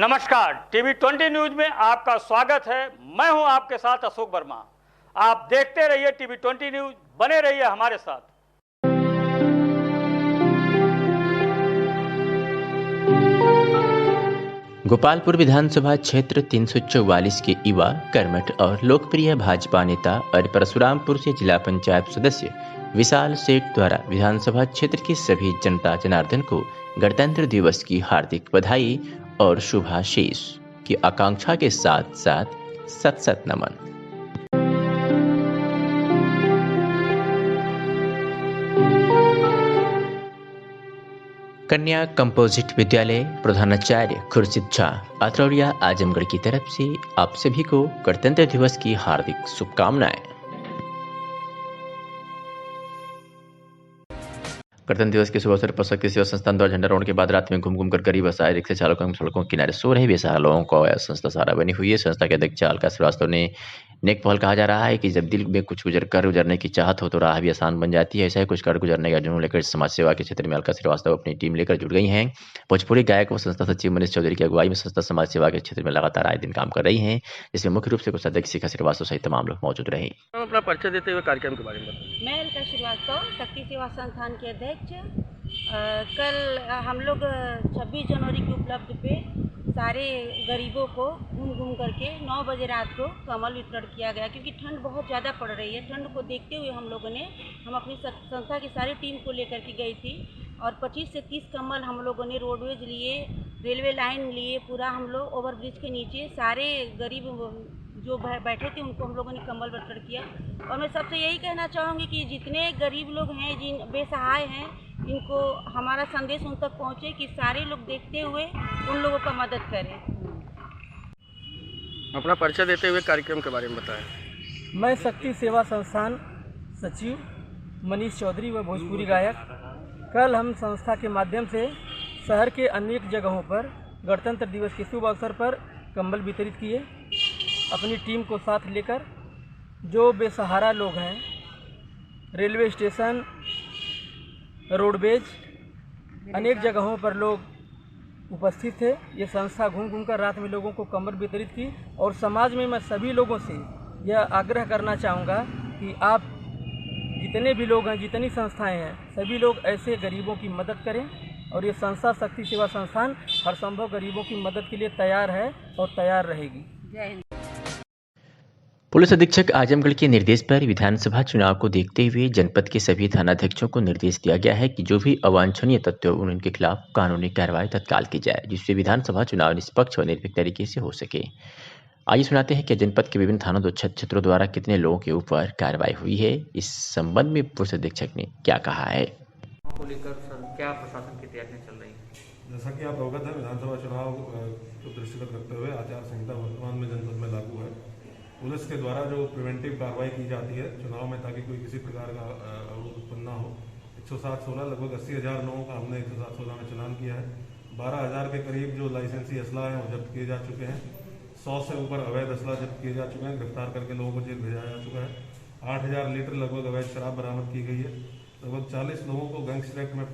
नमस्कार, TV 20 news में आपका स्वागत है। मैं हूं आपके साथ अशोक वर्मा। आप देखते रहिए टीवी 20 न्यूज, बने रहिए हमारे साथ। गोपालपुर विधानसभा क्षेत्र 344 के युवा कर्मठ और लोकप्रिय भाजपा नेता और परशुरामपुर से जिला पंचायत सदस्य विशाल सेठ द्वारा विधानसभा क्षेत्र की सभी जनता जनार्दन को गणतंत्र दिवस की हार्दिक बधाई और शुभाशीष की आकांक्षा के साथ साथ सत सत नमन। कन्या कंपोजिट विद्यालय प्रधानाचार्य खुर्शीद झा अतरौलिया आजमगढ़ की तरफ से आप सभी को गणतंत्र दिवस की हार्दिक शुभकामनाएं। गणतंत्र दिवस के शुभ अवसर पर शक्ति सेवा संस्थान द्वारा झंडा रोहण के बाद रात में घूम कर गरीब असहाय रिक्शा चालकों सड़कों के किनारे सो रहे बेसहारा लोगों को संस्था सहारा बनी हुई है। संस्था के अध्यक्ष अलका श्रीवास्तव ने नेक पहल कहा जा रहा है कि जब दिल में कुछ गुजरने की चाहत हो तो राह भी आसान बन जाती है। ऐसा ही कुछ कर गुजरने का जुनून लेकर समाज सेवा के क्षेत्र में अलका श्रीवास्तव अपनी टीम लेकर जुड़ गई हैं। भोजपुरी गायक व संस्था सचिव मनीष चौधरी की अगुवाई में संस्था समाज सेवा के क्षेत्र में लगातार आए दिन काम कर रही है, जिसमें मुख्य रूप से कुछ अध्यक्ष शिखा श्रीवास्तव सहित तमाम लोग मौजूद रहे। अपना परिचय देते हुए कार्यक्रम के बारे में बताएं। मैं अलका श्रीवास्तव शक्ति सेवा संस्थान के अध्यक्ष। कल हम लोग 26 जनवरी के उपलब्ध पे सारे गरीबों को घूम करके 9 बजे रात को कमल वितरण किया गया, क्योंकि ठंड बहुत ज़्यादा पड़ रही है। ठंड को देखते हुए हम लोगों ने अपनी संस्था की सारी टीम को लेकर के गई थी और 25 से 30 कमल हम लोगों ने रोडवेज लिए, रेलवे लाइन लिए, पूरा हम लोग ओवरब्रिज के नीचे सारे गरीब जो बैठे थे उनको हम लोगों ने कमल वितरण किया। और मैं सबसे यही कहना चाहूँगी कि जितने गरीब लोग हैं, जिन बेसहाय हैं, इनको हमारा संदेश उन तक पहुँचे कि सारे लोग देखते हुए उन लोगों का मदद करें। अपना परिचय देते हुए कार्यक्रम के बारे में बताएं। मैं शक्ति सेवा संस्थान सचिव मनीष चौधरी व भोजपुरी गायक। कल हम संस्था के माध्यम से शहर के अनेक जगहों पर गणतंत्र दिवस के शुभ अवसर पर कंबल वितरित किए। अपनी टीम को साथ लेकर जो बेसहारा लोग हैं, रेलवे स्टेशन, रोडवेज, अनेक जगहों पर लोग उपस्थित थे। ये संस्था घूम कर रात में लोगों को कंबल वितरित की। और समाज में मैं सभी लोगों से यह आग्रह करना चाहूँगा कि आप जितने भी लोग हैं, जितनी संस्थाएं हैं, सभी लोग ऐसे गरीबों की मदद करें। और ये संस्था शक्ति सेवा संस्थान हर संभव गरीबों की मदद के लिए तैयार है और तैयार रहेगी। जय हिंद। पुलिस अधीक्षक आजमगढ़ के निर्देश पर विधानसभा चुनाव को देखते हुए जनपद के सभी थानाध्यक्षों को निर्देश दिया गया है कि जो भी अवांछनीय तथ्य हो उनके खिलाफ कानूनी कार्रवाई तत्काल की जाए, जिससे विधानसभा चुनाव निष्पक्ष और निर्भीक तरीके से हो सके। आइए सुनाते हैं कि जनपद के विभिन्न थानों व क्षेत्रों द्वारा कितने लोगों के ऊपर कार्रवाई हुई है। इस संबंध में पुलिस अधीक्षक ने क्या कहा है। को लेकर सर क्या प्रशासन की तैयारियां चल रही हैं? जैसा कि आप अवगत हैं, विधानसभा चुनाव को दृष्टिगत रखते हुए आचार संहिता वर्तमान में जनपद में लागू है। पुलिस के द्वारा जो प्रिवेंटिव कार्रवाई की जाती है चुनाव में, ताकि कोई किसी प्रकार का अवरोध उत्पन्न ना हो, 107-16 लगभग 80,000 लोगों का हमने 107-16 में चलान किया है। 12,000 के करीब जो लाइसेंसी असला है वो जब्त किए जा चुके हैं। 100 से ऊपर अवैध असला जब्त किए जा चुके हैं, गिरफ्तार करके लोगों को जेल भेजा जा चुका है। 8,000 लीटर लगभग अवैध शराब बरामद की गई है। लगभग 40 लोगों को गैंगस्टर एक्ट में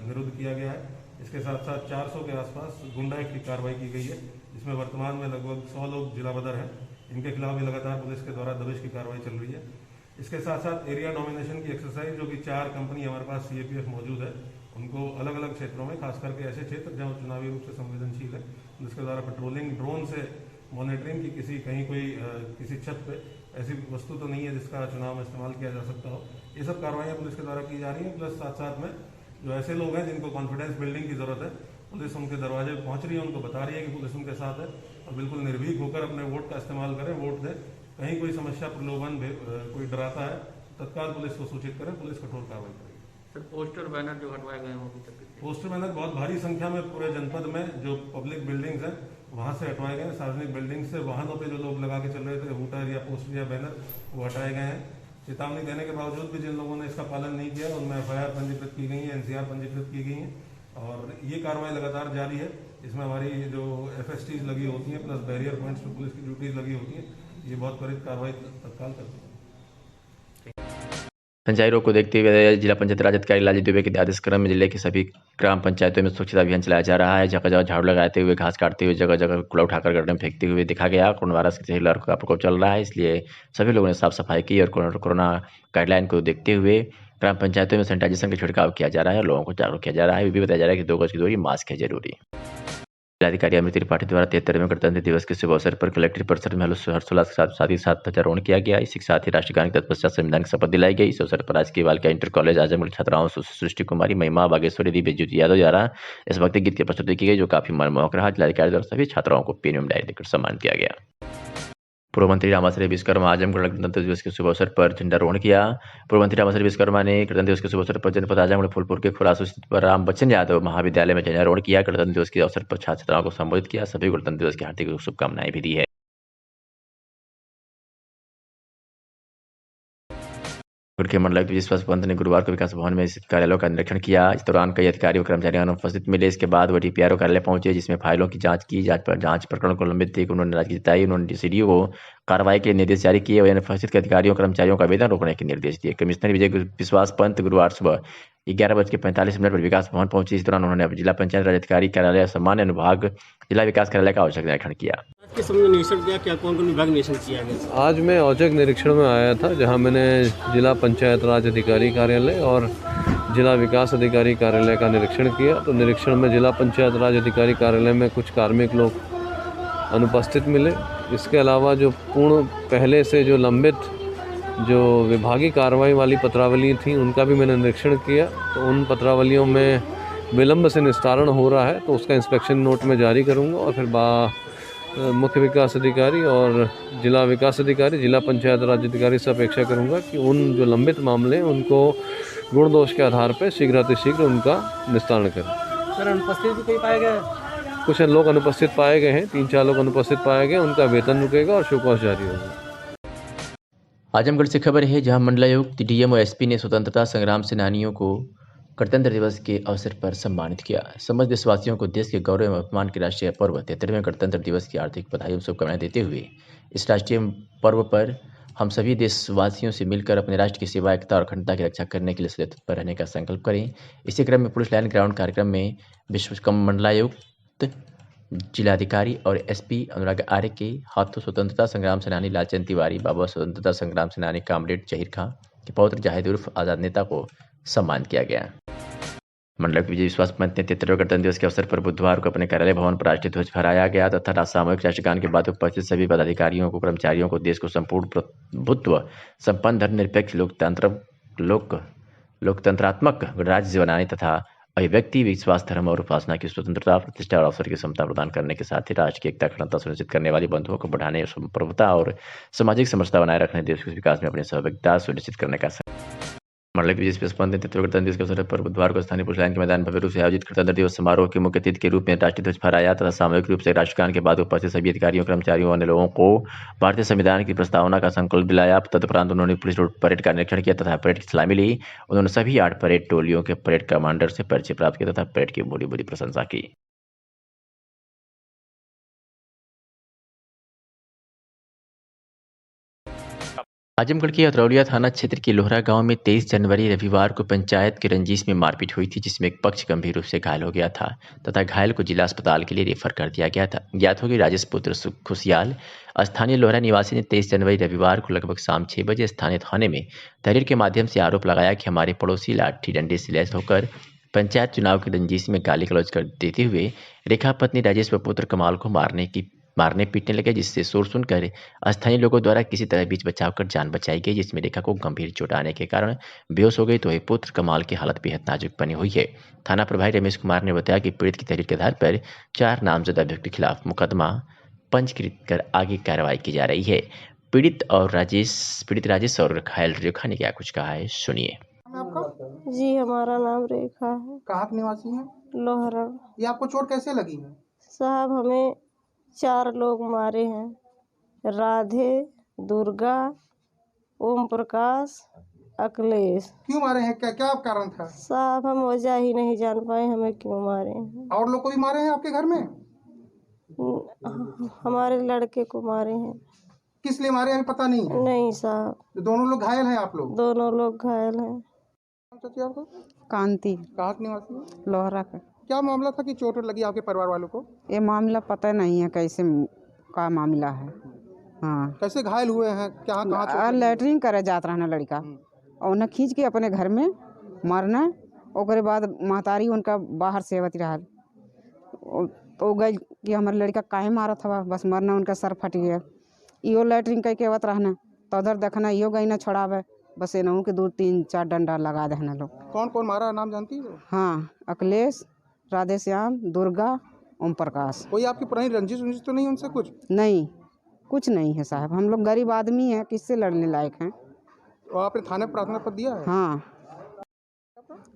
निरुद्ध किया गया है। इसके साथ साथ 400 के आसपास गुंडा एक्ट की कार्रवाई की गई है, जिसमें वर्तमान में लगभग 100 लोग जिला बदर हैं। इनके खिलाफ भी लगातार पुलिस के द्वारा दबिश की कार्रवाई चल रही है। इसके साथ साथ एरिया डोमिनेशन की एक्सरसाइज, जो कि 4 कंपनी हमारे पास CAPF मौजूद है, उनको अलग अलग क्षेत्रों में, खास करके ऐसे क्षेत्र जहाँ चुनावी रूप से संवेदनशील है, पुलिस के द्वारा पेट्रोलिंग, ड्रोन से मॉनिटरिंग की कहीं कोई किसी छत पे ऐसी वस्तु तो नहीं है जिसका चुनाव में इस्तेमाल किया जा सकता हो। ये सब कार्रवाइयाँ पुलिस के द्वारा की जा रही हैं। प्लस साथ साथ में जो ऐसे लोग हैं जिनको कॉन्फिडेंस बिल्डिंग की जरूरत है, पुलिस उनके दरवाजे पे पहुंच रही है, उनको बता रही है कि पुलिस उनके साथ है और बिल्कुल निर्भीक होकर अपने वोट का इस्तेमाल करें, वोट दें। कहीं कोई समस्या, प्रलोभन, कोई डराता है, तत्काल पुलिस को सूचित करें, पुलिस कठोर कार्रवाई करेगी। सर, पोस्टर बैनर जो हटवाए गए हैं, पोस्टर बैनर बहुत भारी संख्या में पूरे जनपद में जो पब्लिक बिल्डिंग्स हैं वहाँ से हटवाए गए हैं। सार्वजनिक बिल्डिंग से वाहनों पे जो लोग लगा के चल रहे थे हूटर या पोस्टर या बैनर, वो हटाए गए हैं। चेतावनी देने के बावजूद भी जिन लोगों ने इसका पालन नहीं किया उनमें FIR पंजीकृत की गई है, NCR पंजीकृत की गई हैं और ये कार्रवाई लगातार जारी है। इसमें हमारी जो FSTs लगी होती हैं प्लस बैरियर पॉइंट्स पर पुलिस की ड्यूटीज लगी होती हैं, ये बहुत त्वरित कार्रवाई तत्काल करती है। सिंचाई रोग को देखते हुए जिला पंचायत राज अधिकारी लालजी दुबे के आदेश क्रम में जिले के सभी ग्राम पंचायतों में स्वच्छता अभियान चलाया जा रहा है। जगह जगह झाड़ू लगाते हुए, घास काटते हुए, जगह जगह कूड़ा उठाकर गड्ढे में फेंकते हुए देखा गया। कोरोना वायरस के लहर का प्रकोप चल रहा है, इसलिए सभी लोगों ने साफ सफाई की और कोरोना गाइडलाइन को देखते हुए ग्राम पंचायतों में सैनिटाइजेशन का छिड़काव किया जा रहा है और लोगों को जागरूक किया जा रहा है। ये भी बताया जा रहा है कि 2 गज की दूरी, मास्क है जरूरी। जिलाधिकारी अमृत त्रिपाठी द्वारा 73वें गणतंत्र दिवस के शुभ अवसर पर कलेक्ट्रेट परिसर में हर्षोल्लास के साथ ही ध्वजारोहण किया गया। इसी के साथ ही राष्ट्रगान के तत्पश्चात संविधान की शपथ दिलाई गई। इस अवसर पर राजकीय बालिका इंटर कॉलेज आजमगढ़ छात्राओं सृष्टि कुमारी, महिमा बागेश्वरी, दिव्य ज्योति यादव द्वारा देशभक्ति गीत की प्रस्तुति की गई, जो काफी मनमोहक रहा। जिलाधिकारी द्वारा सभी छात्राओं को पेन एवं डायरी देकर सम्मानित किया गया। पूर्व मंत्री रामाश्रय विश्वकर्मा आजमगढ़ गणतंत्र दिवस के शुभ अवसर पर झंडारोहण किया। पूर्व मंत्री रामाश्रय विश्वकर्मा ने गणतंत्र दिवस के शुभ अवसर पर जनपद आजमगढ़ फूलपुर के खुरासू स्थित पर राम बच्चन यादव महाविद्यालय में झंडारोहण किया। गणतंत्र दिवस के अवसर पर छात्र छात्राओं को संबोधित किया। सभी गणतंत्र दिवस की हार्दिक शुभकामनाएं भी दी है। के मंडलायुक्त विश्वास पंत ने गुरुवार को विकास भवन में स्थित कार्यालयों का निरीक्षण किया। इस दौरान कई अधिकारी और कर्मचारी अनुपस्थित मिले। इसके बाद वह डीपीआरओ कार्यालय पहुंचे, जिसमें फाइलों की जांच की। जांच प्रकरण को लंबित देख उन्होंने नाराजगी जताई। उन्होंने सीडीओ को कार्रवाई के निर्देश जारी किए और अनुपस्थित अधिकारियों कर्मचारियों का वेतन रोकने के निर्देश दिए। कमिश्नर विजय विश्वास पंत गुरुवार सुबह 11:45 पर विकास भवन पहुंचे। इस दौरान उन्होंने जिला पंचायत राज अधिकारी कार्यालय, सामान्य अनुभाग, जिला विकास कार्यालय का औचक निरीक्षण किया। आज मैं औचक निरीक्षण में आया था, जहां मैंने जिला पंचायत राज अधिकारी कार्यालय और जिला विकास अधिकारी कार्यालय का निरीक्षण किया। तो निरीक्षण में जिला पंचायत राज अधिकारी कार्यालय में कुछ कार्मिक लोग अनुपस्थित मिले। इसके अलावा जो पूर्ण पहले से जो लंबित जो विभागीय कार्रवाई वाली पत्रावली थी, उनका भी मैंने निरीक्षण किया। तो उन पत्रावलियों में विलम्ब से निस्तारण हो रहा है, तो उसका इंस्पेक्शन नोट में जारी करूंगा और फिर मुख्य विकास अधिकारी और जिला विकास अधिकारी, जिला पंचायत राज अधिकारी से अपेक्षा करूंगा कि उन जो लंबित मामले हैं उनको गुण दोष के आधार पर शीघ्र उनका निस्तारण करें। सर, अनुपस्थित भी कोई पाए गए? कुछ लोग अनुपस्थित पाए गए हैं, 3-4 लोग अनुपस्थित पाए गए। उनका वेतन रुकेगा और शोकॉज जारी होगा। आजमगढ़ से खबर है, जहां मंडलायुक्त, डीएम और एसपी ने स्वतंत्रता संग्राम सेनानियों को गणतंत्र दिवस के अवसर पर सम्मानित किया। समस्त देशवासियों को देश के गौरव एवं अपमान के राष्ट्रीय पर्व 73वें गणतंत्र दिवस की हार्दिक बधाई और शुभकामनाएं देते हुए इस राष्ट्रीय पर्व पर हम सभी देशवासियों से मिलकर अपने राष्ट्र की सेवा, एकता और अखंडता की रक्षा करने के लिए सदैव तत्पर रहने का संकल्प करें। इसी क्रम में पुलिस लाइन ग्राउंड कार्यक्रम में विश्व मंडलायुक्त, जिलाधिकारी और एसपी अनुराग आर्य के हाथों स्वतंत्रता संग्राम सेनानी लालचंद तिवारी, बाबा स्वतंत्रता संग्राम सेनानी कामरेड जहीर खां के पौत्र जाहिद उर्फ आज़ाद नेता को सम्मानित किया गया। मंडलायुक्त विजय विश्वास पंत ने 73वें गणतंत्र दिवस के अवसर पर बुधवार को अपने कार्यालय भवन पर राष्ट्रीय ध्वज फहराया गया तथा सामूहिक राष्ट्रगान के बाद उपस्थित सभी पदाधिकारियों को, कर्मचारियों को देश को संपूर्ण प्रभुत्व संपन्न, धर्मनिरपेक्ष, लोकतंत्रात्मक राज्य बनाने तथा अभिव्यक्ति, विश्वास, धर्म और उपासना की स्वतंत्रता, प्रतिष्ठा और अवसर की क्षमता प्रदान करने के साथ ही राष्ट्र की एकता, अखंडता सुनिश्चित करने वाली बंधुओं को बढ़ाने, प्रभुता और सामाजिक समरसता बनाए रखने, देश के विकास में अपनी सहभागिता सुनिश्चित करने का मंडलायुक्त विजय विश्वास पंत ने 73वें गणतंत्र दिवस के अवसर पर बुधवार को स्थानीय पुलिस लाइन के मैदान भव्य रूप से आयोजित गणतंत्र दिवस समारोह के मुख्य अतिथि के रूप में राष्ट्रीय ध्वज फहराया तथा सामूहिक रूप से राष्ट्रगान के बाद उपस्थित सभी अधिकारियों, कर्मचारियों और अन्य लोगों को भारतीय संविधान की प्रस्तावना का संकल्प दिलाया। तदुपरांत उन्होंने पुलिस रोड परेड का निरीक्षण किया तथा परेड की सलामी ली। उन्होंने सभी 8 परेड टोलियों के परेड कमांडर से परिचय प्राप्त किया तथा परेड की बड़ी प्रशंसा की। आजमगढ़ के अतरौलिया थाना क्षेत्र के लोहरा गांव में 23 जनवरी रविवार को पंचायत के रंजीश में मारपीट हुई थी, जिसमें एक पक्ष गंभीर रूप से घायल हो गया था तथा घायल को जिला अस्पताल के लिए रेफर कर दिया गया था। ज्ञात हो कि राजेश पुत्र खुशियाल स्थानीय लोहरा निवासी ने 23 जनवरी रविवार को लगभग शाम 6 बजे स्थानीय थाने में तहरीर के माध्यम से आरोप लगाया कि हमारे पड़ोसी लाठी डंडे से लैस होकर पंचायत चुनाव की रंजीश में गाली गलौज कर देते हुए रेखा पत्नी राजेश व पुत्र कमाल को मारने पीटने लगे, जिससे शोर सुनकर स्थानीय लोगों द्वारा किसी तरह बीच बचाव कर जान बचाई गई, जिसमें रेखा को गंभीर चोट आने के कारण बेहोश हो गई तो वही पुत्र कमाल की हालत बेहद नाजुक बनी हुई है। थाना प्रभारी रमेश कुमार ने बताया कि पीड़ित की तहरीर के आधार पर 4 नामजद अभियुक्त के खिलाफ मुकदमा पंजीकृत कर आगे कार्रवाई की जा रही है। पीड़ित राजेश और घायल रेखा ने क्या कुछ कहा है, सुनिए। जी, हमारा नाम रेखा है। कहाँ के निवासी हैं? लोहरा। ये आपको चोट कैसे लगी है? साहब, हमें 4 लोग मारे हैं, राधे, दुर्गा, ओम प्रकाश, अखिलेश। क्यों मारे हैं? क्या क्या कारण था? साहब, हम वजह ही नहीं जान पाए हमें क्यों मारे हैं। और लोग को भी मारे हैं आपके घर में? हमारे लड़के को मारे हैं। किस लिए मारे हमें पता नहीं है। नहीं साहब, दोनों लोग घायल हैं आप लोग। दोनों लोग घायल हैं। चाची आपको कांति कहाँ के निवासी है? लोहरा का। क्या मामला था कि चोट लगी आपके परिवार वालों को? ये मामला पता नहीं है कैसे का मामला है। हाँ, कैसे घायल हुए हैं? क्या कहाँ चोट लगी? लैटरिन करे जात रहना लड़का और उन्हें खींच के अपने घर में मारना। ओकरे बाद महतारी उनका बाहर सेवती रहा तो गई कि हमारे लड़का काहे मारा था, बस मरना उनका सर फट गया। इहो लैटरिन कह के अवत रहना तो उधर देखना इहो गई ना छोड़ावे, बस एनहू के 2-3-4 डंडा लगा देना लोग। कौन कौन मारा नाम जानती हो? हाँ, अखिलेश, राधेश्याम, दुर्गा, ओम प्रकाश। कोई आपकी पुरानी रंजिश वंजिश तो नहीं उनसे कुछ? नहीं, कुछ नहीं है साहब, हम लोग गरीब आदमी हैं, किससे लड़ने लायक हैं। और आपने थाने में प्रार्थना पत्र दिया है? हाँ।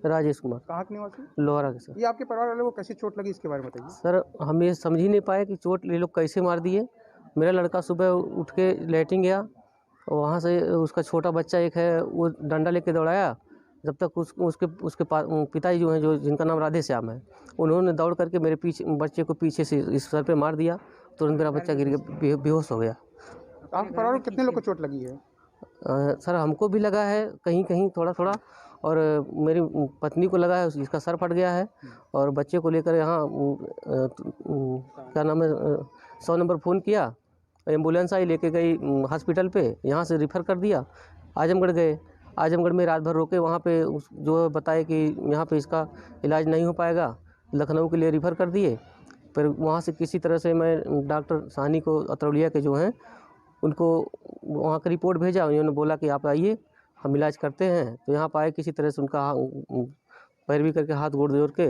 राजेश कुमार, कहाँ के निवासी? लोहरा के सर। ये आपके परिवार वालों को कैसे चोट लगी इसके बारे में बताइए। सर हम ये समझ ही नहीं पाए कि चोट ये लोग कैसे मार दिए। मेरा लड़का सुबह उठ के लैट्रिन गया और वहाँ से उसका छोटा बच्चा एक है वो डंडा लेके दौड़ाया। जब तक उसके पिताजी जो हैं, जो जिनका नाम राधेश्याम है, उन्होंने दौड़ करके मेरे बच्चे को पीछे से इस सर पे मार दिया। तुरंत मेरा बच्चा गिर के बेहोश हो गया। आपके परिवार में कितने लोग को चोट लगी है? सर हमको भी लगा है कहीं कहीं थोड़ा थोड़ा, और मेरी पत्नी को लगा है, इसका सर फट गया है। और बच्चे को लेकर यहाँ क्या नाम है 100 नंबर फ़ोन किया, एम्बुलेंस आई, लेके गई हॉस्पिटल पे, यहाँ से रिफ़र कर दिया। आजमगढ़ गए, आजमगढ़ में रात भर रोके, वहाँ पे जो बताए कि यहाँ पे इसका इलाज नहीं हो पाएगा, लखनऊ के लिए रिफ़र कर दिए। फिर वहाँ से किसी तरह से मैं डॉक्टर साहनी को अतरौलिया के जो हैं उनको वहाँ का रिपोर्ट भेजा। उन्होंने बोला कि आप आइए हम इलाज करते हैं। तो यहाँ पाए किसी तरह से उनका पैरवी करके हाथ गोड़ जोड़ के,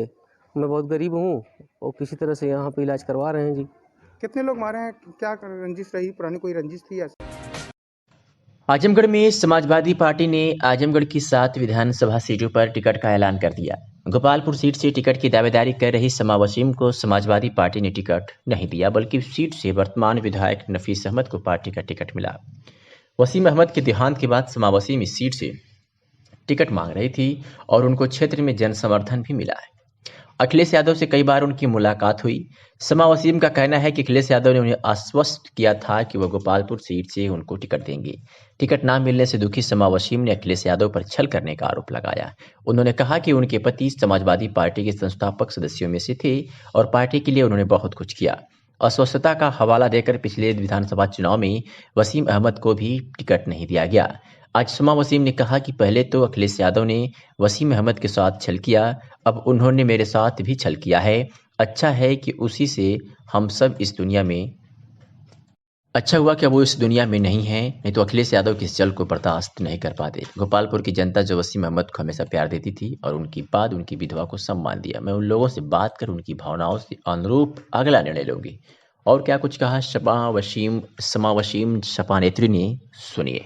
मैं बहुत गरीब हूँ और किसी तरह से यहाँ पे इलाज करवा रहे हैं जी। कितने लोग मारे हैं? क्या रंजिश रही? पुरानी कोई रंजिश थी या? आजमगढ़ में समाजवादी पार्टी ने आजमगढ़ की 7 विधानसभा सीटों पर टिकट का ऐलान कर दिया। गोपालपुर सीट से टिकट की दावेदारी कर रही समा वसीम को समाजवादी पार्टी ने टिकट नहीं दिया, बल्कि सीट से वर्तमान विधायक नफीस अहमद को पार्टी का टिकट मिला। वसीम अहमद के देहांत के बाद समा वसीम इस सीट से टिकट मांग रही थी और उनको क्षेत्र में जन समर्थन भी मिला है। अखिलेश यादव से कई बार उनकी मुलाकात हुई। समा वसीम का कहना है कि अखिलेश यादव ने उन्हें आश्वस्त किया था कि वह गोपालपुर सीट से उनको टिकट देंगे। टिकट ना मिलने से दुखी समा वसीम ने अखिलेश यादव पर छल करने का आरोप लगाया। उन्होंने कहा कि उनके पति समाजवादी पार्टी के संस्थापक सदस्यों में से थे और पार्टी के लिए उन्होंने बहुत कुछ किया। अस्वस्थता का हवाला देकर पिछले विधानसभा चुनाव में वसीम अहमद को भी टिकट नहीं दिया गया। आज समा वसीम ने कहा कि पहले तो अखिलेश यादव ने वसीम अहमद के साथ छल किया, अब उन्होंने मेरे साथ भी छल किया है। अच्छा है कि उसी से हम सब इस दुनिया में, अच्छा हुआ कि वो इस दुनिया में नहीं है, नहीं तो अखिलेश यादव की इस छल को बर्दाश्त नहीं कर पाते। गोपालपुर की जनता जो वसीम अहमद को हमेशा प्यार देती थी और उनकी बाद उनकी विधवा को सम्मान दिया, मैं उन लोगों से बात कर उनकी भावनाओं से अनुरूप अगला निर्णय लूंगी। और क्या कुछ कहा समा वसीम सपा नेत्री ने, सुनिए।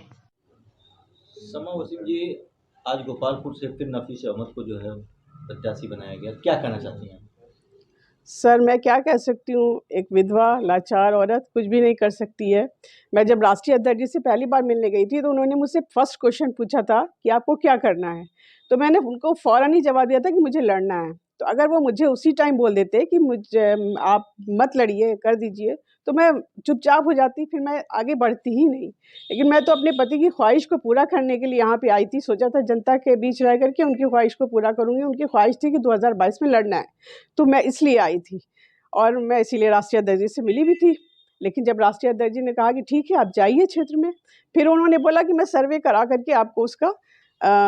समा वसीम जी, आज गोपालपुर से फिर नफीस अहमद को जो है प्रत्याशी बनाया गया, क्या कहना चाहती हैं? सर मैं क्या कह सकती हूँ, एक विधवा लाचार औरत कुछ भी नहीं कर सकती है। मैं जब राष्ट्रीय अध्यक्ष जी से पहली बार मिलने गई थी तो उन्होंने मुझसे फर्स्ट क्वेश्चन पूछा था कि आपको क्या करना है, तो मैंने उनको फ़ौरन ही जवाब दिया था कि मुझे लड़ना है। तो अगर वो मुझे उसी टाइम बोल देते कि मुझे आप मत लड़िए, कर दीजिए, तो मैं चुपचाप हो जाती, फिर मैं आगे बढ़ती ही नहीं। लेकिन मैं तो अपने पति की ख्वाहिश को पूरा करने के लिए यहाँ पे आई थी। सोचा था जनता के बीच रह करके उनकी ख्वाहिश को पूरा करूँगी। उनकी ख्वाहिश थी कि 2022 में लड़ना है, तो मैं इसलिए आई थी और मैं इसीलिए राष्ट्रीय अध्यक्ष जी से मिली भी थी। लेकिन जब राष्ट्रीय अध्यक्ष जी ने कहा कि ठीक है आप जाइए क्षेत्र में, फिर उन्होंने बोला कि मैं सर्वे करा करके आपको उसका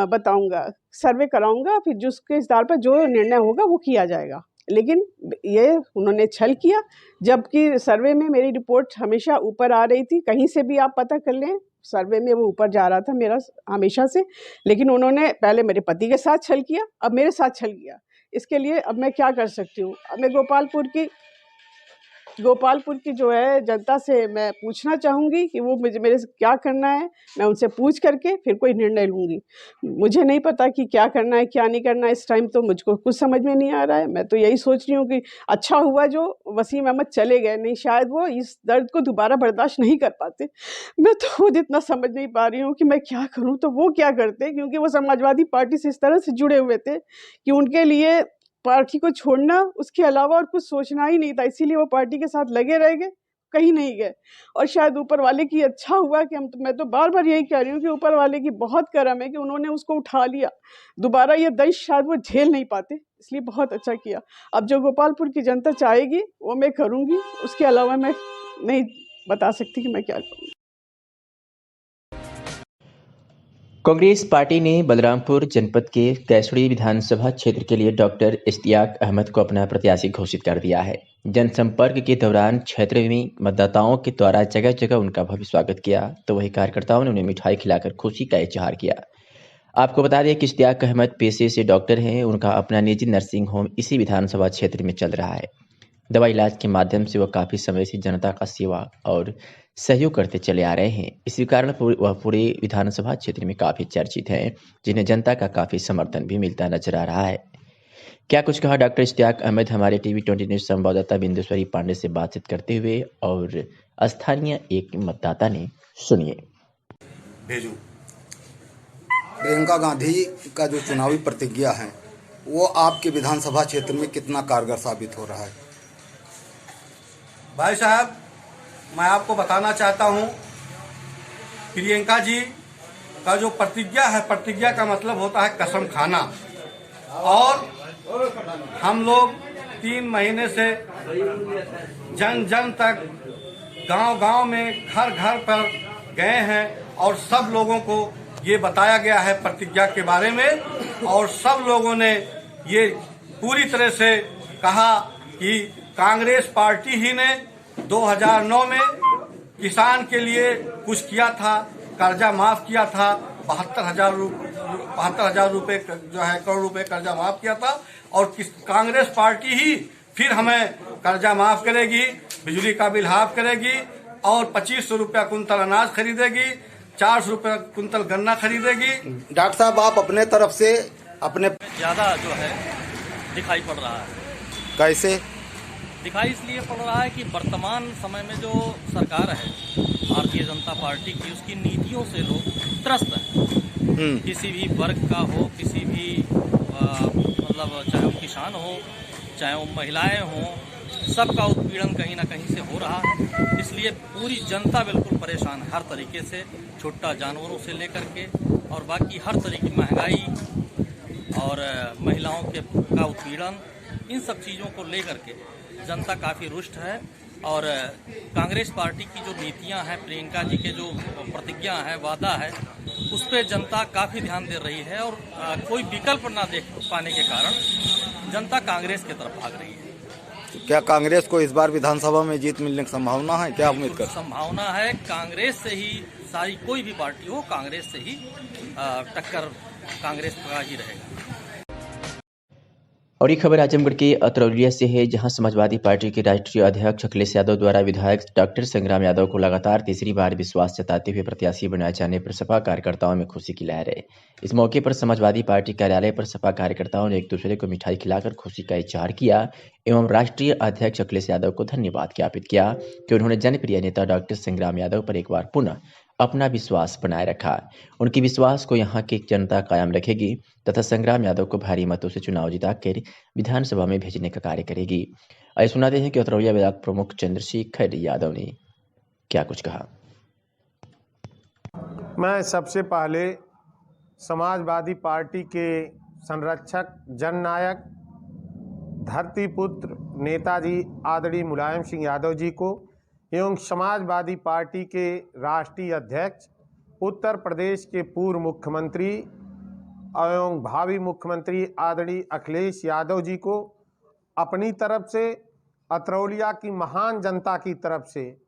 बताऊँगा, सर्वे कराऊँगा, फिर जिसके आधार पर जो निर्णय होगा वो किया जाएगा। लेकिन ये उन्होंने छल किया, जबकि सर्वे में मेरी रिपोर्ट हमेशा ऊपर आ रही थी। कहीं से भी आप पता कर लें, सर्वे में वो ऊपर जा रहा था मेरा हमेशा से। लेकिन उन्होंने पहले मेरे पति के साथ छल किया, अब मेरे साथ छल किया। इसके लिए अब मैं क्या कर सकती हूँ? अब मैं गोपालपुर की जो है जनता से मैं पूछना चाहूँगी कि वो मेरे से क्या करना है। मैं उनसे पूछ करके फिर कोई निर्णय लूँगी। मुझे नहीं पता कि क्या करना है क्या नहीं करना है, इस टाइम तो मुझको कुछ समझ में नहीं आ रहा है। मैं तो यही सोच रही हूँ कि अच्छा हुआ जो वसीम अहमद चले गए, नहीं शायद वो इस दर्द को दोबारा बर्दाश्त नहीं कर पाते। मैं तो खुद इतना समझ नहीं पा रही हूँ कि मैं क्या करूँ, तो वो क्या करते, क्योंकि वो समाजवादी पार्टी से इस तरह से जुड़े हुए थे कि उनके लिए पार्टी को छोड़ना उसके अलावा और कुछ सोचना ही नहीं था। इसीलिए वो पार्टी के साथ लगे रह गए कहीं नहीं गए। और शायद ऊपर वाले की अच्छा हुआ कि मैं तो बार बार यही कह रही हूँ कि ऊपर वाले की बहुत करम है कि उन्होंने उसको उठा लिया। दोबारा ये दंश शायद वो झेल नहीं पाते, इसलिए बहुत अच्छा किया। अब जो गोपालपुर की जनता चाहेगी वो मैं करूँगी, उसके अलावा मैं नहीं बता सकती कि मैं क्या करूँगी। कांग्रेस पार्टी ने बलरामपुर जनपद के कैसड़ी विधानसभा क्षेत्र के लिए डॉक्टर इश्तियाक अहमद को अपना प्रत्याशी घोषित कर दिया है। जनसंपर्क के दौरान क्षेत्र में मतदाताओं के द्वारा जगह जगह उनका भव्य स्वागत किया, तो वही कार्यकर्ताओं ने उन्हें मिठाई खिलाकर खुशी का इजहार किया। आपको बता दें कि इश्तियाक अहमद पेशे से डॉक्टर हैं। उनका अपना निजी नर्सिंग होम इसी विधानसभा क्षेत्र में चल रहा है। दवा इलाज के माध्यम से वह काफ़ी समय से जनता का सेवा और सहयोग करते चले आ रहे हैं। इसी कारण वह पूरे विधानसभा क्षेत्र में काफ़ी चर्चित हैं, जिन्हें जनता का काफ़ी समर्थन भी मिलता नजर आ रहा है। क्या कुछ कहा डॉक्टर इश्तियाक अहमद हमारे टीवी 20 न्यूज़ संवाददाता बिंदुश्वरी पांडे से बातचीत करते हुए, और स्थानीय एक मतदाता ने, सुनिए। भेजू प्रियंका गांधी का जो चुनावी प्रतिज्ञा है वो आपके विधानसभा क्षेत्र में कितना कारगर साबित हो रहा है? भाई साहब, मैं आपको बताना चाहता हूं, प्रियंका जी का जो प्रतिज्ञा है, प्रतिज्ञा का मतलब होता है कसम खाना। और हम लोग 3 महीने से जन जन तक, गांव गांव में, घर घर पर गए हैं और सब लोगों को ये बताया गया है प्रतिज्ञा के बारे में, और सब लोगों ने ये पूरी तरह से कहा कि कांग्रेस पार्टी ही ने 2009 में किसान के लिए कुछ किया था, कर्जा माफ किया था, 72,000 रुपए जो है करोड़ रुपए कर्जा माफ किया था। और कांग्रेस पार्टी ही फिर हमें कर्जा माफ करेगी, बिजली का बिल हाफ करेगी, और 2500 रुपया कुंतल अनाज खरीदेगी, 400 रुपया कुंतल गन्ना खरीदेगी। डॉक्टर साहब, आप अपने तरफ से अपने ज्यादा जो है दिखाई पड़ रहा है। कैसे दिखाई इसलिए पड़ रहा है कि वर्तमान समय में जो सरकार है भारतीय जनता पार्टी की, उसकी नीतियों से लोग त्रस्त हैं। किसी भी वर्ग का हो, किसी भी मतलब चाहे वो किसान हो, चाहे वो महिलाएं हों, सबका उत्पीड़न कहीं ना कहीं से हो रहा है। इसलिए पूरी जनता बिल्कुल परेशान है हर तरीके से, छोटा जानवरों से लेकर के और बाकी हर तरीके की महंगाई और महिलाओं का उत्पीड़न, इन सब चीज़ों को लेकर के जनता काफ़ी रुष्ट है। और कांग्रेस पार्टी की जो नीतियां हैं, प्रियंका जी के जो प्रतिज्ञा है, वादा है, उस पर जनता काफ़ी ध्यान दे रही है। और कोई विकल्प ना देख पाने के कारण जनता कांग्रेस की तरफ भाग रही है। क्या कांग्रेस को इस बार विधानसभा में जीत मिलने की संभावना है? क्या उम्मीद कर? संभावना है, कांग्रेस से ही सारी कोई भी पार्टी हो, कांग्रेस से ही टक्कर कांग्रेस का ही रहेगा। और ये खबर आजमगढ़ के अतरौलिया से है, जहां समाजवादी पार्टी के राष्ट्रीय अध्यक्ष अखिलेश यादव द्वारा विधायक डॉक्टर संग्राम यादव को लगातार तीसरी बार विश्वास जताते हुए प्रत्याशी बनाए जाने पर सपा कार्यकर्ताओं में खुशी की लहर है। इस मौके पर समाजवादी पार्टी कार्यालय पर सपा कार्यकर्ताओं ने एक दूसरे को मिठाई खिलाकर खुशी का इजहार किया एवं राष्ट्रीय अध्यक्ष अखिलेश यादव को धन्यवाद ज्ञापित किया कि उन्होंने जनप्रिय नेता डॉक्टर संग्राम यादव पर एक बार पुनः अपना विश्वास बनाए रखा। उनके विश्वास को यहाँ की जनता कायम रखेगी तथा संग्राम यादव को भारी मतों से चुनाव जिताकर विधानसभा में भेजने का कार्य करेगी। आइए सुनाते हैं कि अतरौलिया ब्लॉक प्रमुख चंद्रशेखर यादव ने क्या कुछ कहा। मैं सबसे पहले समाजवादी पार्टी के संरक्षक, जननायक, धरतीपुत्र नेताजी आदरणीय मुलायम सिंह यादव जी को एवं समाजवादी पार्टी के राष्ट्रीय अध्यक्ष, उत्तर प्रदेश के पूर्व मुख्यमंत्री एवं भावी मुख्यमंत्री आदरणीय अखिलेश यादव जी को अपनी तरफ से, अतरौलिया की महान जनता की तरफ से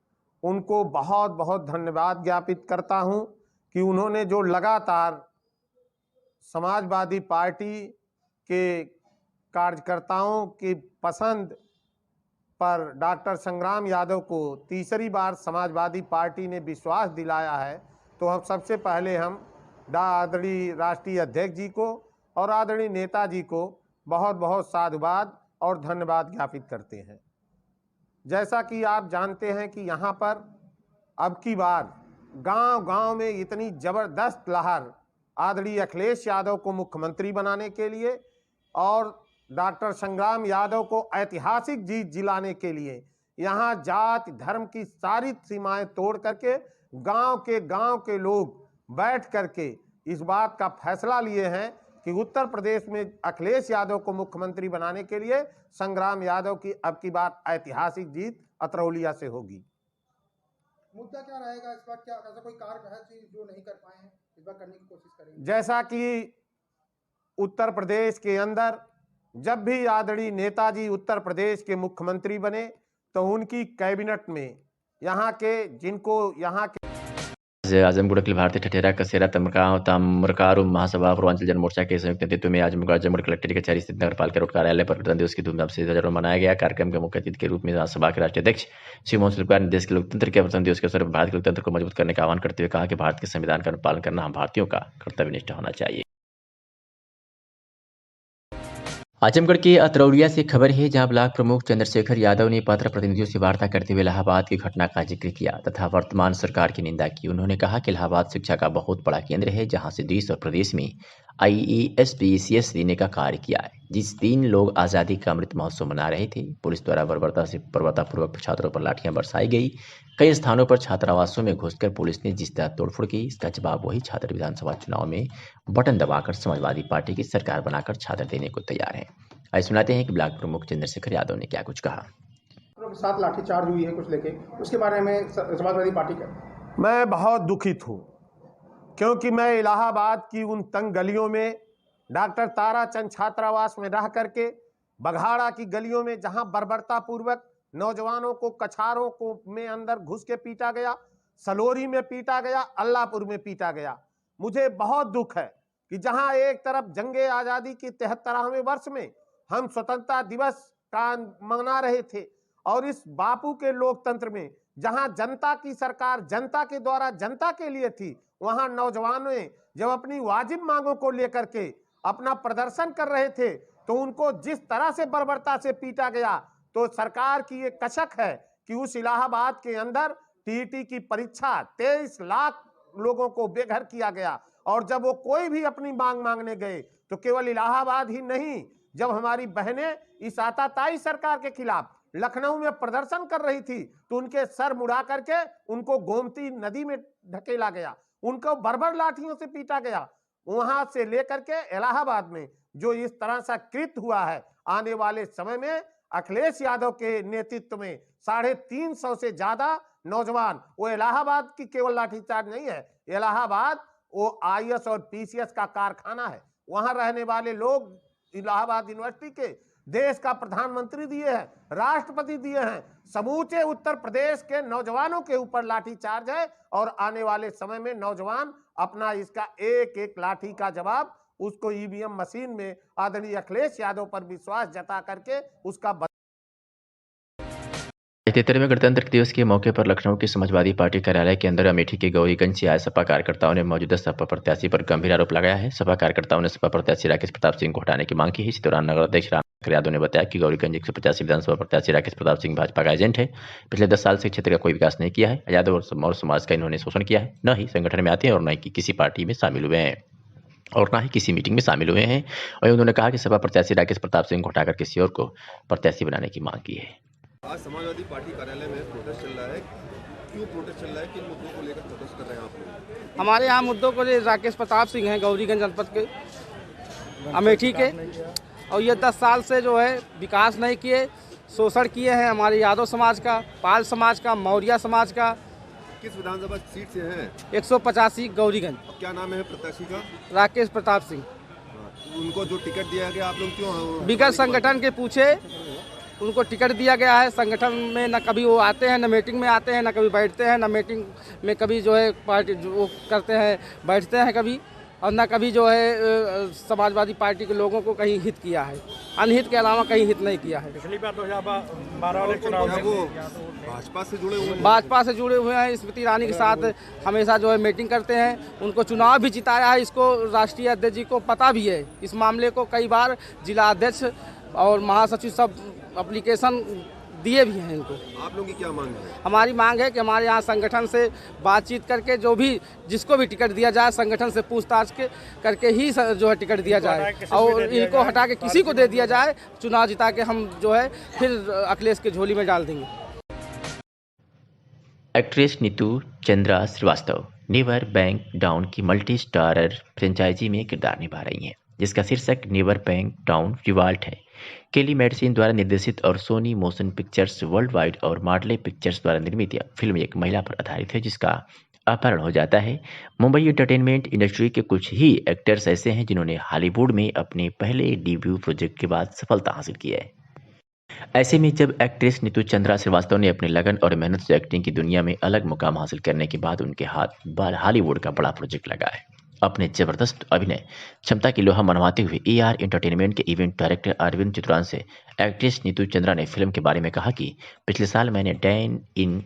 उनको बहुत बहुत धन्यवाद ज्ञापित करता हूं कि उन्होंने जो लगातार समाजवादी पार्टी के कार्यकर्ताओं की पसंद पर डॉक्टर संग्राम यादव को तीसरी बार समाजवादी पार्टी ने विश्वास दिलाया है, तो हम सबसे पहले हम आदरणीय राष्ट्रीय अध्यक्ष जी को और आदरणीय नेताजी को बहुत बहुत साधुवाद और धन्यवाद ज्ञापित करते हैं। जैसा कि आप जानते हैं कि यहाँ पर अब की बार गांव-गांव में इतनी ज़बरदस्त लहर आदरणीय अखिलेश यादव को मुख्यमंत्री बनाने के लिए और डॉक्टर संग्राम यादव को ऐतिहासिक जीत दिलाने के लिए यहाँ जाति धर्म की सारी सीमाएं तोड़ करके गांव के लोग बैठ करके इस बात का फैसला लिए हैं कि उत्तर प्रदेश में अखिलेश यादव को मुख्यमंत्री बनाने के लिए संग्राम यादव की अब की बात ऐतिहासिक जीत अतरौलिया से होगी। मुद्दा क्या रहेगा इस बार? क्या ऐसा कोई कार्य है जो नहीं कर पाए हैं, इस बार करने की कोशिश करेंगे? जैसा कि उत्तर प्रदेश के अंदर जब भी आदरणीय नेताजी उत्तर प्रदेश के मुख्यमंत्री बने तो उनकी कैबिनेट में यहाँ के जिनको यहाँ के आजमगढ़ अखिल भारतीय ठठेरा कसेरा तमरकारू महासभा पूर्वांचल जनमोर्चा के संयुक्त नेतृत्व में आजमगढ़ कलेक्ट्रेट कचहरी स्थित नगर पालिका रोड कार्यालय पर गणतंत्र दिवस की धूमधाम से ध्वजारोहण मनाया गया। कार्यक्रम के मुख्य अतिथि के रूप में सभा के राष्ट्रीय अध्यक्ष श्री मोहन सिलकार ने देश के लोकतंत्र के प्रथम दिवस के अवसर पर भारत के लोकतंत्र को मजबूत करने का आह्वान करते हुए कहा कि भारत के संविधान का पालन करना हम भारतीयों का कर्तव्यनिष्ठ होना चाहिए। आजमगढ़ के अतरौलिया से खबर है, जहां ब्लॉक प्रमुख चंद्रशेखर यादव ने पत्र प्रतिनिधियों से वार्ता करते हुए इलाहाबाद की घटना का जिक्र किया तथा वर्तमान सरकार की निंदा की। उन्होंने कहा कि इलाहाबाद शिक्षा का बहुत बड़ा केंद्र है, जहां से देश और प्रदेश में IAS PCS देने का कार्य किया है। जिस दिन लोग आज़ादी का अमृत महोत्सव मना रहे थे, पुलिस द्वारा बर्बरतापूर्वक छात्रों पर लाठियां बरसाई गई। कई स्थानों पर छात्रावासों में घुसकर पुलिस ने जिस तरह तोड़फोड़ की, इसका जवाब वही छात्र विधानसभा चुनाव में बटन दबाकर समाजवादी पार्टी की सरकार बनाकर छात्र देने को तैयार है। आइए सुनाते हैं कि ब्लॉक प्रमुख चंद्रशेखर यादव ने क्या कुछ कहा। साथ लाठीचार्ज हुई है कुछ लेके, उसके बारे में समाजवादी पार्टी का मैं बहुत दुखित हूँ, क्योंकि मैं इलाहाबाद की उन तंग गलियों में डॉक्टर ताराचंद छात्रावास में रह करके, बघाड़ा की गलियों में जहां बर्बरतापूर्वक नौजवानों को कछारों को में अंदर घुस के पीटा गया, सलोरी में पीटा गया, अल्लाहपुर में पीटा गया। मुझे बहुत दुख है कि जहां एक तरफ जंगे आज़ादी की 73वें वर्ष में हम स्वतंत्रता दिवस का मना रहे थे और इस बापू के लोकतंत्र में जहां जनता की सरकार जनता के द्वारा जनता के लिए थी, वहां नौजवानों ने जब अपनी वाजिब मांगों को लेकर के अपना प्रदर्शन कर रहे थे तो उनको जिस तरह से बर्बरता से पीटा गया, तो सरकार की ये कसक है कि उस इलाहाबाद के अंदर TET की परीक्षा 23 लाख लोगों को बेघर किया गया। और जब वो कोई भी अपनी मांग मांगने गए तो केवल इलाहाबाद ही नहीं, जब हमारी बहनें इस आताताई सरकार के खिलाफ लखनऊ में प्रदर्शन कर रही थी तो उनके सर मुड़ा करके उनको गोमती नदी में ढकेला गया, उनको बर्बर लाठियों से पीटा गया। वहां से लेकर के इलाहाबाद में जो इस तरह सा कृत्य हुआ है, आने वाले समय में अखिलेश यादव के नेतृत्व में 350 से ज्यादा नौजवान, वो इलाहाबाद की केवल लाठीचार्ज नहीं है, इलाहाबाद वो IAS और PCS का कारखाना है। वहां रहने वाले लोग इलाहाबाद यूनिवर्सिटी के देश का प्रधानमंत्री दिए हैं, राष्ट्रपति दिए हैं, समूचे उत्तर प्रदेश के नौजवानों के ऊपर लाठीचार्ज है। और आने वाले समय में नौजवान अपना इसका एक एक लाठी का जवाब उसको EVM मशीन में आदरणीय अखिलेश यादव पर विश्वास जता करके उसका 73वें गणतंत्र दिवस के मौके पर लखनऊ के समाजवादी पार्टी कार्यालय के अंदर अमेठी के गौरीगंज से आए सपा कार्यकर्ताओं ने मौजूदा सपा प्रत्याशी पर गंभीर आरोप लगाया है। सपा कार्यकर्ताओं ने सपा प्रत्याशी राकेश प्रताप सिंह को हटाने की मांग की है। इसी दौरान नगर अध्यक्ष रामशंकर यादव ने बताया कि गौरीगंज 185 विधानसभा प्रत्याशी राकेश प्रताप सिंह भाजपा का एजेंट है। पिछले 10 साल से क्षेत्र का कोई विकास नहीं किया है। यादव और समाज का इन्होंने शोषण किया है, न ही संगठन में आते हैं और न ही किसी पार्टी में शामिल हुए हैं और ना ही किसी मीटिंग में शामिल हुए हैं। और उन्होंने कहा कि सपा प्रत्याशी राकेश प्रताप सिंह को हटाकर किसी और को प्रत्याशी बनाने की मांग की है। आज समाजवादी पार्टी कार्यालय में प्रोटेस्ट चल रहा है, क्यों प्रोटेस्ट चल रहा है, किन मुद्दों को लेकर प्रोटेस्ट कर रहे हैं आप लोग? हमारे यहाँ मुद्दों को राकेश प्रताप सिंह हैं, गौरीगंज जनपद के अमेठी के, और ये 10 साल से जो है विकास नहीं किए, शोषण किए हैं हमारे यादव समाज का, पाल समाज का, मौर्य समाज का। किस विधानसभा सीट से हैं? 185 गौरीगंज। क्या नाम है प्रत्याशी का? राकेश प्रताप सिंह। उनको जो टिकट दिया गया आप लोग क्यों? बिगड़ संगठन के पूछे, उनको टिकट दिया गया है। संगठन में न कभी वो आते हैं, न मीटिंग में आते हैं, न कभी बैठते हैं, न मीटिंग में कभी जो है पार्टी जो वो करते हैं बैठते हैं कभी, और न कभी जो है समाजवादी पार्टी के लोगों को कहीं हित किया है, अनहित के अलावा कहीं हित नहीं किया है। पिछली बार 2012 वाले चुनाव में वो भाजपा से जुड़े हुए हैं। भाजपा से जुड़े हुए हैं, स्मृति ईरानी के साथ हमेशा जो है मीटिंग करते हैं, उनको चुनाव भी जिताया है। इसको राष्ट्रीय अध्यक्ष जी को पता भी है, इस मामले को कई बार जिला अध्यक्ष और महासचिव सब एप्लीकेशन दिए भी हैं इनको। आप लोगों की क्या मांग है? हमारी मांग है कि हमारे यहाँ संगठन से बातचीत करके जो भी जिसको भी टिकट दिया जाए, संगठन से पूछताछ करके ही जो है टिकट दिया जाए, और इनको हटा के किसी को दे दिया जाए। चुनाव जिता के हम जो है फिर अखिलेश के झोली में डाल देंगे। Actress Neetu Chandra Srivastava never back down की मल्टी स्टारर फ्रेंचाइजी में किरदार निभा रही हैं, जिसका शीर्षक नेवर बैंक डाउन रिवॉल्ट है। केली मेडिसिन द्वारा निर्देशित और Sony motion pictures world wide और मार्डले पिक्चर्स द्वारा निर्मित यह फिल्म एक महिला पर आधारित है जिसका अपहरण हो जाता है। मुंबई एंटरटेनमेंट इंडस्ट्री के कुछ ही एक्टर्स ऐसे हैं जिन्होंने हॉलीवुड में अपने पहले डेब्यू प्रोजेक्ट के बाद सफलता हासिल की है। ऐसे में जब एक्ट्रेस नीतू चंद्रा श्रीवास्तव ने अपने लगन और मेहनत से एक्टिंग की दुनिया में अलग मुकाम हासिल करने के बाद उनके हाथ बार हॉलीवुड का बड़ा प्रोजेक्ट लगा है। अपने जबरदस्त अभिनय क्षमता की लोहा मनवाते हुए AR एंटरटेनमेंट के इवेंट डायरेक्टर अरविंद चित्रान से एक्ट्रेस नीतू चंद्रा ने फिल्म के बारे में कहा कि पिछले साल मैंने डैन इन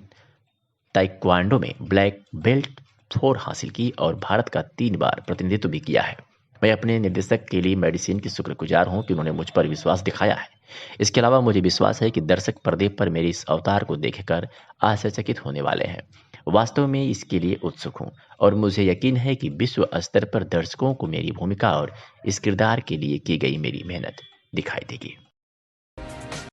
ताइक्वांडो में ब्लैक बेल्ट 4 हासिल की और भारत का 3 बार प्रतिनिधित्व भी किया है। मैं अपने निर्देशक के लिए मेडिसिन की शुक्रगुजार हूं कि उन्होंने मुझ पर विश्वास दिखाया है। इसके अलावा मुझे विश्वास है कि दर्शक पर्दे पर मेरे इस अवतार को देखकर आश्चर्यचकित होने वाले हैं। वास्तव में इसके लिए उत्सुक हूं और मुझे यकीन है कि विश्व स्तर पर दर्शकों को मेरी भूमिका और इस किरदार के लिए की गई मेरी मेहनत दिखाई देगी।